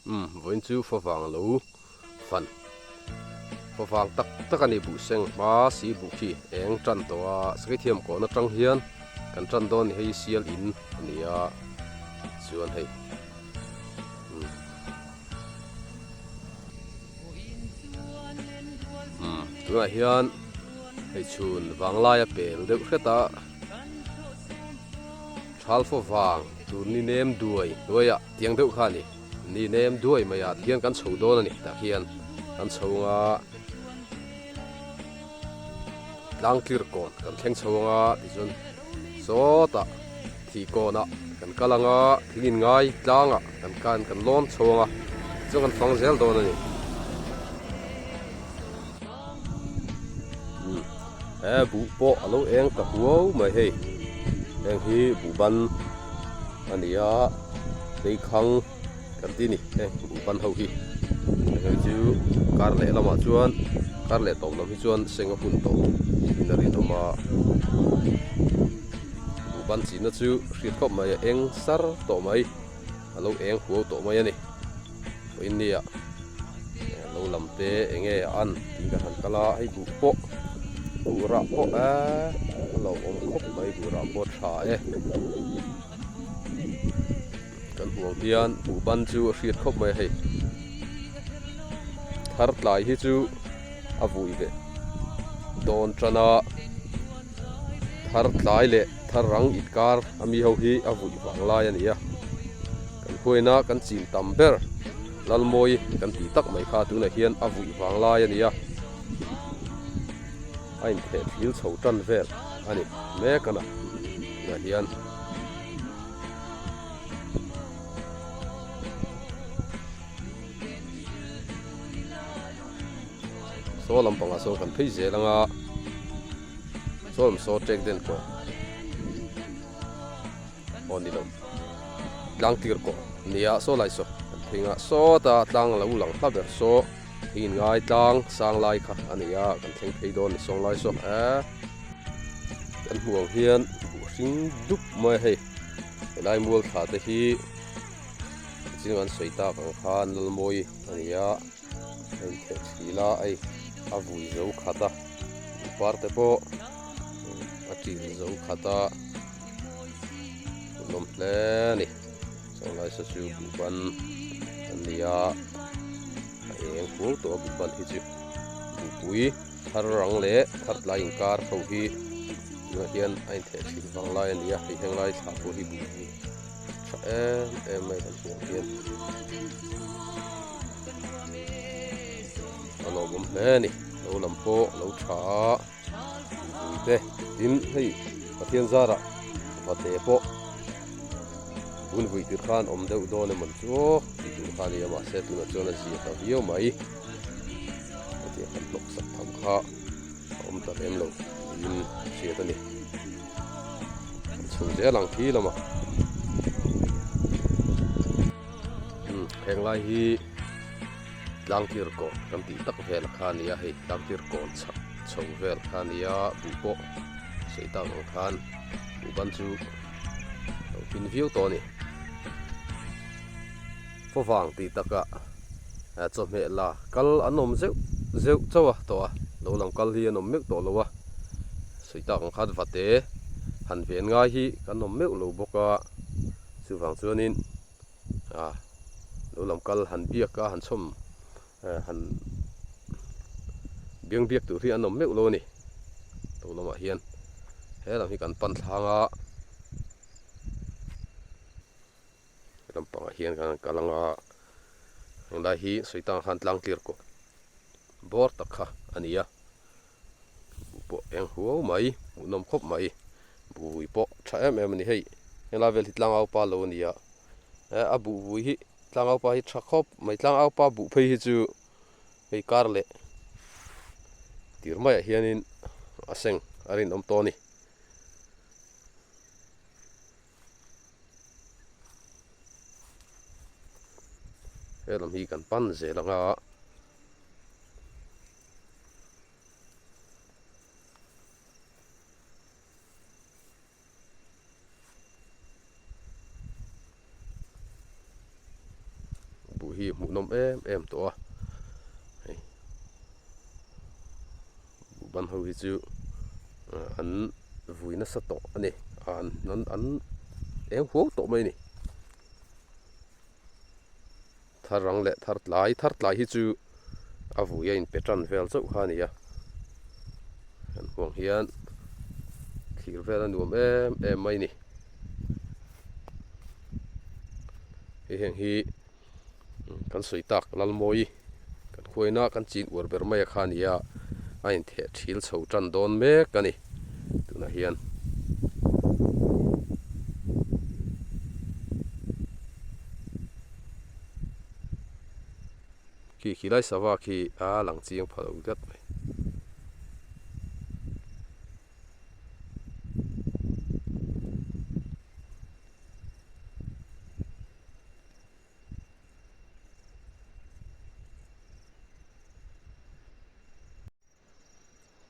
Voin chu phô vàng lũ phần phô vàng tắc anh bu seng ba si bu khi eng trăn toa sai thiam ko na trăng hiền kan trăn don hay sial in ania chuan hay tuna hiền hay chun vàng lai pel deuh kheta thal phô vàng tu ni nem duai tiang deuh khani ni nem duai maya hian kan chho don ani ta hian kan chhonga lang clear kon kan thleng chhonga ti chun sota thi kona kan kalanga thingin ngai tlanga kan lon chhonga chu kan phang zel don ani bu po alo eng ka huo mai hei eng hi bu ban ania dei khang kan ti ni bu ban ho hi chu kar le lama chuan kar le tom lam hi chuan senga pun to inarin oma bu ban chi na chu hriat khop mai eng sar to mai alo eng huo to mai ani in nia lo lam te enge an ti ka han kala ai bu po bu ra po a lo om khop mai bu ra po tha kan huang hian bu ban chu hriat khop mai hei thar tlai hi chu a vui ve don trana thar tlai le thar rang itkar ami ho hi a vui wang lai ania kan huina kan chin tam ber lalmoi kan ti tak mai kha tu na hian a vui wang lai ania ain the thil chho tan vel ani me kana na hian so lampanga so kan phei zelanga so lam so tek den ko oni lo lang tir ko nia so lai so thinga so ta tlang lo lang ta ber so hin ngai tlang sang lai kha ania kan theng phei don song lai so kan huang hian bu hring dup mai hei lai mual tha te hi chingan soita kan khan lal moi ania en the thila ai a vui zo khata parte po a ti zo khata lom ple ni so lai sa su bu ban ania eng pu to bu ban hi chu bu pui thar rang le thar lai inkar tho hi no hian ain the thil wang lai ania hi heng lai tha pu hi bu tha mai kan pu hian alo bom hle ni lo lam po lo tha te tin hei pathian zara pate po bun vui tir khan om deuh don man chu ti tu khan ya ma set na chona ji ta vio mai ati kan lok sak tham kha om ta em lo in sia ta ni chu je lang thi lama heng lai hi lang tir ko kam ti tak vel khania hei lang tir kon chho vel khania bu po seita ng khan bu ban chu pin view to ni phô vàng ti taka cho me la kal anom zeu chawa to lo lang kal hi anom mek to lowa seita ng khan vate han ven nga hi kanom mek lo boka chu wang chuanin lo lam kal han biak ka han chom han biang biak tu ri anom mek lo ni to lama hian he lam hi kan pan thanga lampanga hian kan kalanga ngla hi soitang han tlang tir ko bor takha ania po eng huo mai unom khop mai bui po tha em ni hei ngla vel hitlang au pa lo nia abu bui hi tlang au pa hi tha khop mai tlang au pa bu phei hi chu hei kar le tir mai hianin aseng arin om to ni lam hi kan pan zelanga bu hi mu nom em to ban ho hi chu an vuina sa to ani an em huo to mai ni tharang le thar tlai hi chu a vuia in petran vel chau kha ni a an huang hian thir vel an nuam em mai ni heng hi kan soi tak lalmoi kan khuaina kan chin ur ber mai kha ni a ain the thil chho tran don mek ani tuna hian ki khilai sawa khi a lang chiang phalo gat mai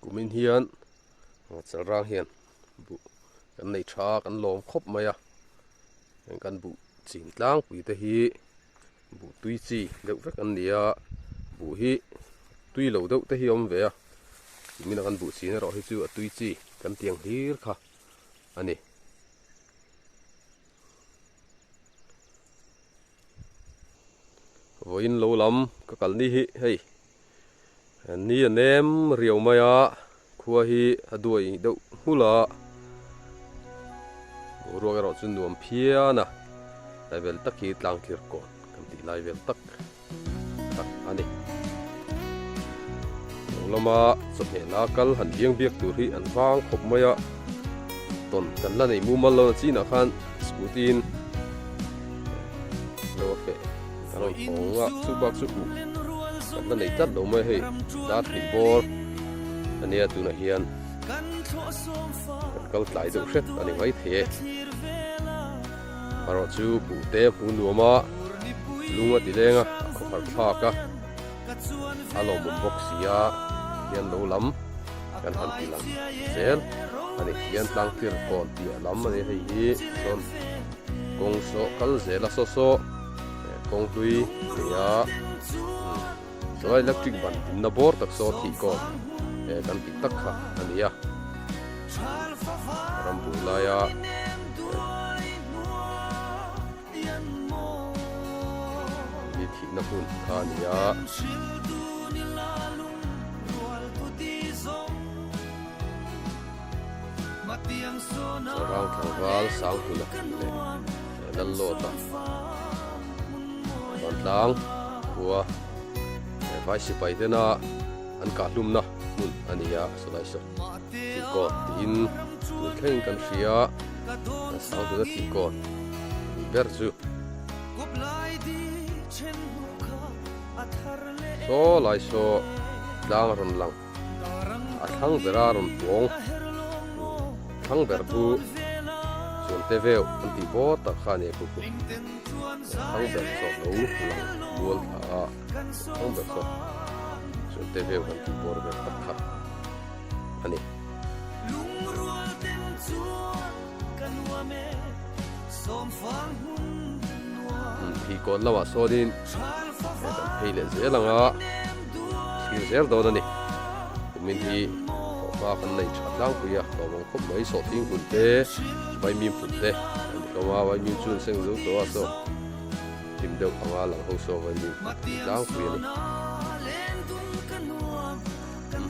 kumin hian chalrang hian bu kan nei tha kan lom khop mai a kan bu chin tlang pui te hi bu tui chi deuh vek an nia bu hi tui lo deuh te hi om ve a mina kan bu chin ro hi chu a tui chi kan tiang hlir kha ani voin lo lam ka kal ni hi hei ni anem riau mai a khua hi aduai deuh hula ro ga ro chun nuam phia na level tak hi tlang thlir ko kan ti level tak ani lama so he na kal han biang biak tur hi an wang khop mai a ton kan la nei mu mal lo chi na khan scootin lo fe kan ong a chu bak chu kan la nei tat lo mai hei da thei bor ania tu na hian kal tlai deuh hret ani vai the aro chu pu te pu nuama lunga ti lenga ko phar phaka alo mun boxia hian lo lam kan han ti lam sel ani hian tlang tir kon ti lam ani hei hi son kong so kal zela so kong hlui ya so electric ban tin na bor tak so thi ko kan ti tak kha ania ram bu la ya ni thi na hun kha nia rang thangwal sang hula lal lota ban tlang khua vai si pai dena an ka hlum na mun ania solai so ti ko tin tu thleng kan ria sang tu ti ko ber chu so lai so dang ron lang a thang bera ron pong thang ber bu chun te veo an ti bo ta kha ne ku thang ber so lo lang bol a thang ber so chun te veo an ti bor ber ta kha ani thì còn là số din hay là dễ là ngã thì dễ đâu đó nè mình thì qua phần này chặt lang khuya có một khúc mấy số tiếng cuốn tê vài miếng cuốn tê có qua vài miếng chuồn sinh giúp đó số tìm được hàng qua lần hậu số vài miếng lang khuya này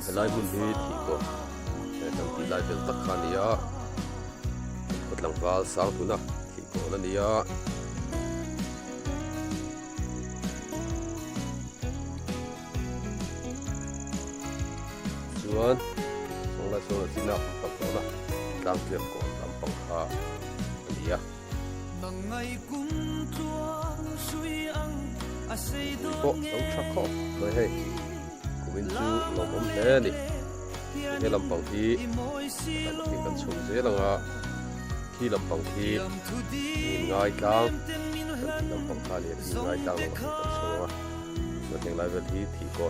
cái lại mình thì có thằng tí lại được tất cả này á một lần vào sáng thứ nào thì có là này á chuan xong là số chỉ nào tập đó là đang việc của làm bằng hà này á có đấu chắc khó nói hay của mình chú làm ổn thế đi cái làm bằng thì cần sống dễ là ngã khi làm bằng thì ngay càng làm bằng hà thì ngay càng là cần sống à mà hiện lại về thì có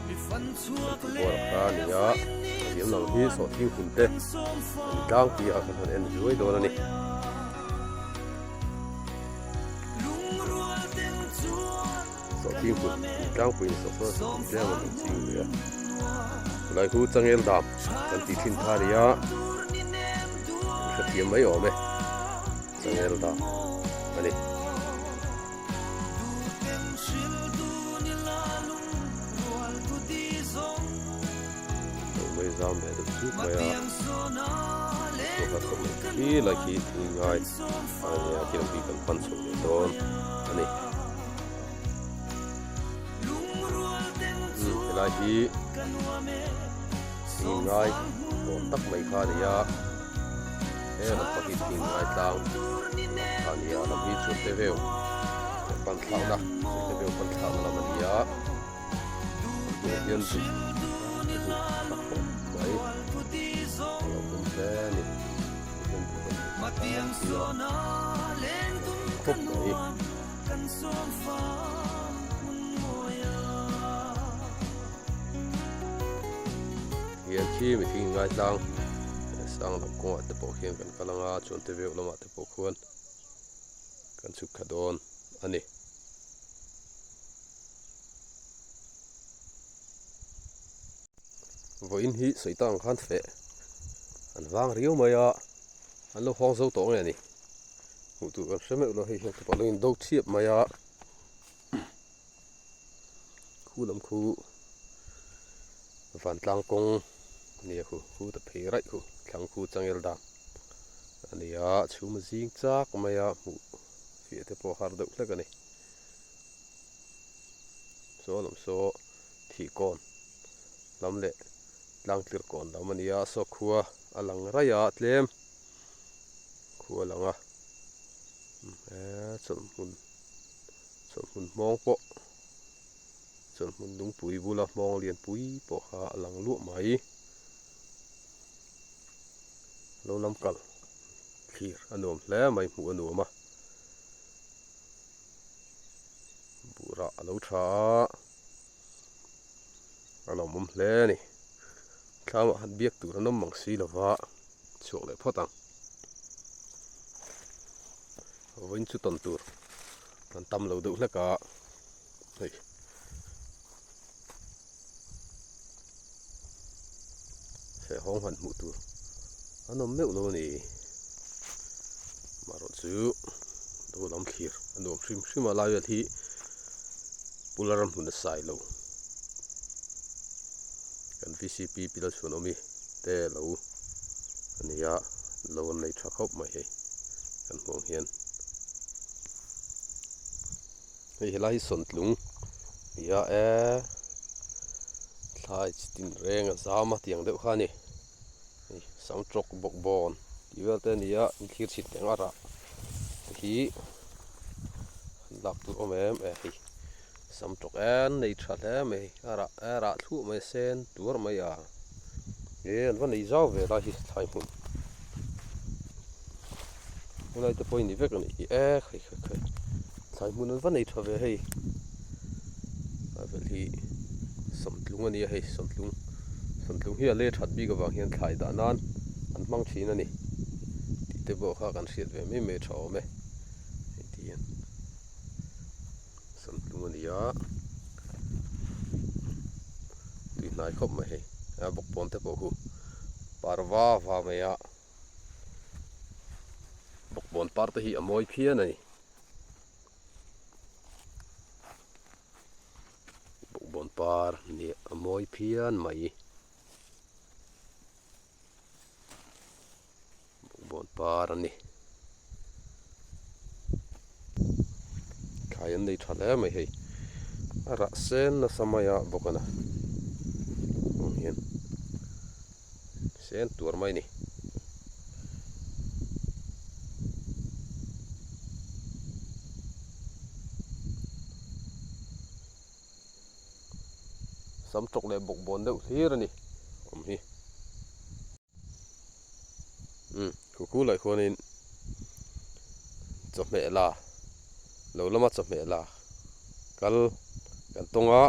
ra này á điểm nào thì số thiên phun tê càng thì ở phần em dưới đó là này số chiên hụt trang quỳnh sốt sốt để mà mình chiên vậy lại khu trăng el đam cần tí thiên tha đi á sẽ tiêm mấy ổ mày trăng el đam anh đi bây giờ mẹ được chút mày à tôi không khi là khi thì ngay anh ấy khi làm việc cần phân số để đón anh ấy lại khi thì ngay còn tắc mấy pha đi à thế là có khi thì ngay tao anh ấy làm việc chút thế về phần thảo đó chút thế về phần thảo là mình đi à nhân sự đấy cũng thế này khúc đấy hiện khi mình khi ngay sang làm công ở tập bộ hiện cần cái lăng chuẩn tế việc làm ở tập bộ khuôn cần chụp cả đòn anh ấy với in hi sấy tăng khăn phệ anh vang riêu mày à anh lo hoang dâu tổ này nè hụt tụ anh xem lo hay tập bộ lên đâu chiếp mày à khu làm khu van tlang công nè khu tập phê right khu thằng khu trăng el đam anh ấy chú mà riêng chắc mày à mù phía tập bộ hard đậu thế cái này số làm số thì con làm lệ lang tir kon da mania so khua alang raya tlem khua langa chol mun mong po chol mun dung pui bula mong lian pui po ha alang lu mai lo lam kal khir anom le mai mu anoma bura lo tha anom le ni khao han biếc tụ nó mỏng xí là vạ chuột lại phốt tăng vinh chút tuần tụ hắn tâm lâu đủ là cả đây sẽ hong hẳn mũ tụ nó mèo luôn nè mà rồi chú đồ làm khir đồ sim mà lai thì pularam hùn sai lâu kan VCP pila sunomi te lo ania lo nei thakop mai he kan hong hian hei helai son tlung ya thai tin reng zama tiang deuh khani sam trok bok bon iwal te nia thir chit teng ara hi lak tu omem hi sam trok en nei tha le me ara thu me sen tur mai a an van nei zaw ve la hi thai hun ulai te point ni vek ni khai thai mun an van nei tha ve hei a vel hi som tlung ani hei som tlung hi a le that bi ga wang hian thlai da nan an mang thin ani ti te bo kha kan hriat ve me thaw me tian som tlung ani a nai khop mai hei bok pon te po hu parwa va mai a bok pon par te hi amoi phia nei bok pon par ni amoi phian mai bok pon par ani khayan nei thale mai hei ara sen na samaya bokana hian sen tur mai ni sam trok le bok bon deuh hlir ani hi ku lai khonin chop me la lo lama chop me la kal kan tonga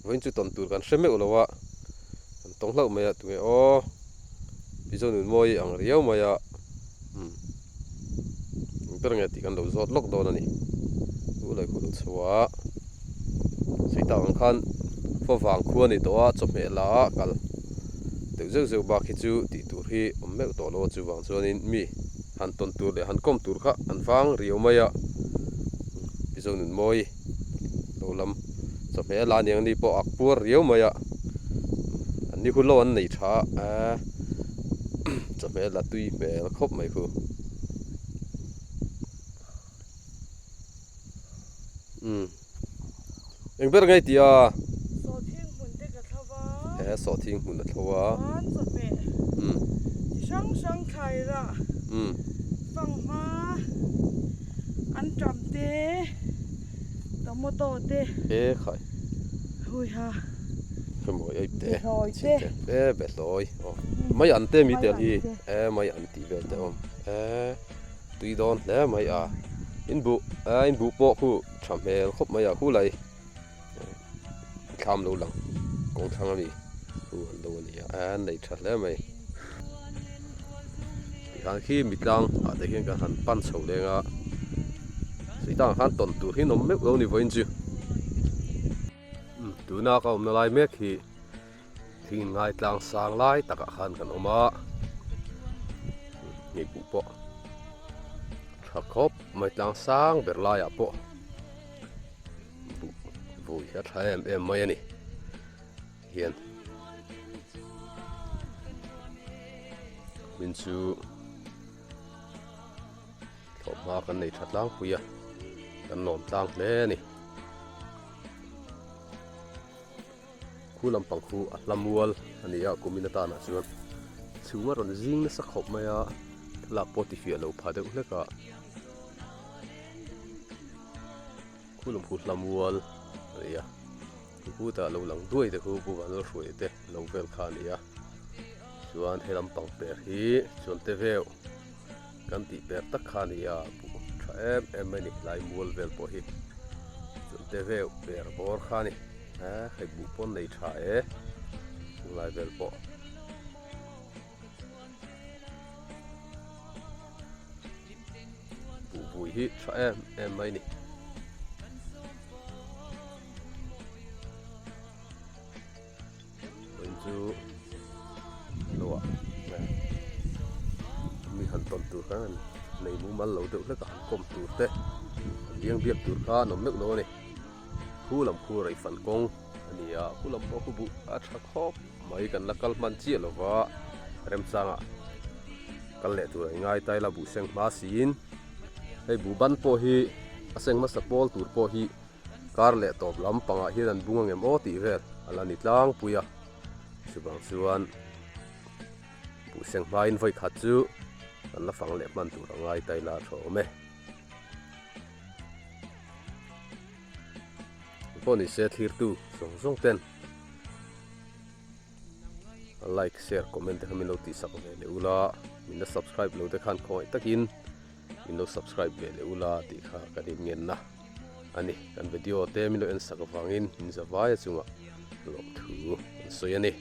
voin chu ton tur kan hreme ulowa kan tong hlau me tu o bizon moi ang riau maya per nge ti kan lo zot lok don ani u lai khu chwa suy tạo khăn phô vàng khuôn thì đó chụp mẹ lá cả tự dưng dưng ba khi chú thì tụi hi mẹ tổ lô chú vàng cho nên mi hắn tuần tụi để hắn công tụi khác hắn vang riêu mày à bây giờ nên mồi lâu lắm chụp mẹ lá nhàng đi bỏ akpur riêu mày à anh đi khuôn lâu anh này trả chụp mẹ là tùy mẹ khóc mày khu anh biết ngay thì sọ thiên hồn là thâu á sáng sáng khai ra vang ma ăn trầm tê tôm mô tô tê khai hui ha cái mồi ấy tê bé lôi mấy anh tê mi tê hi mấy anh tì bé tê tùy đón lẽ mấy in bu bộ khu chăm hè khóc mấy khu này tham lâu lắm cũng thằng này khu lâu này này thật lẽ mày hàng khi mít lang để hiện cái hàng pan sầu lên suy tăng hàng tuần tu khi nó mép lâu như vậy chứ tu na câu nó lại mép thì ngày lang sang lại tất cả hàng cái nó mà nghề bu bộ chắc khóc mấy lang sang bể lại à bộ vui hết hai em mấy này hiện mình chú thọ ma cái này thật lắm quý à cái nón tăng lên này khu làm bằng khu làm mual anh ấy cũng mình ta nói chuyện chú mà rồi riêng nó sắc hộp mày là bột thì phía lâu phải được hết cả khu làm mual anh ấy khu ta lâu lắng đuôi thì khu bu vào nó sôi thế lâu về khan này chuan he lam pang per hi chuan te veo kan ti per tak khani ya tha em ni lai mul vel po hi chuan te veo per bor khani khai bu pon nei tha lai vel po bu bui hi tha em mai ni chu lo mi han ton tu kan nei mu mal lo deuh hleka kom tu te liang biak tur kha nom mek lo ni khu lam khu rai fan kong ania khu lam po khu bu a tha khop mai kan lakal man chi lova rem sanga kal le tu ngai tai la bu seng ma sin hei bu ban po hi aseng ma sapol tur po hi kar le top lam panga hi dan bunga ngem o ti vel ala ni tlang puya subang chuan bu seng ma in voi khat chu an la fang le man tur ngai tai la tho me poni se thir tu song song ten like share comment te hamin lo ti sak le ula min subscribe lo te khan khoi takin min lo subscribe le ula ti kha ka din ngen na ani kan video te min lo en sak wangin in zawai chunga lo thu so yani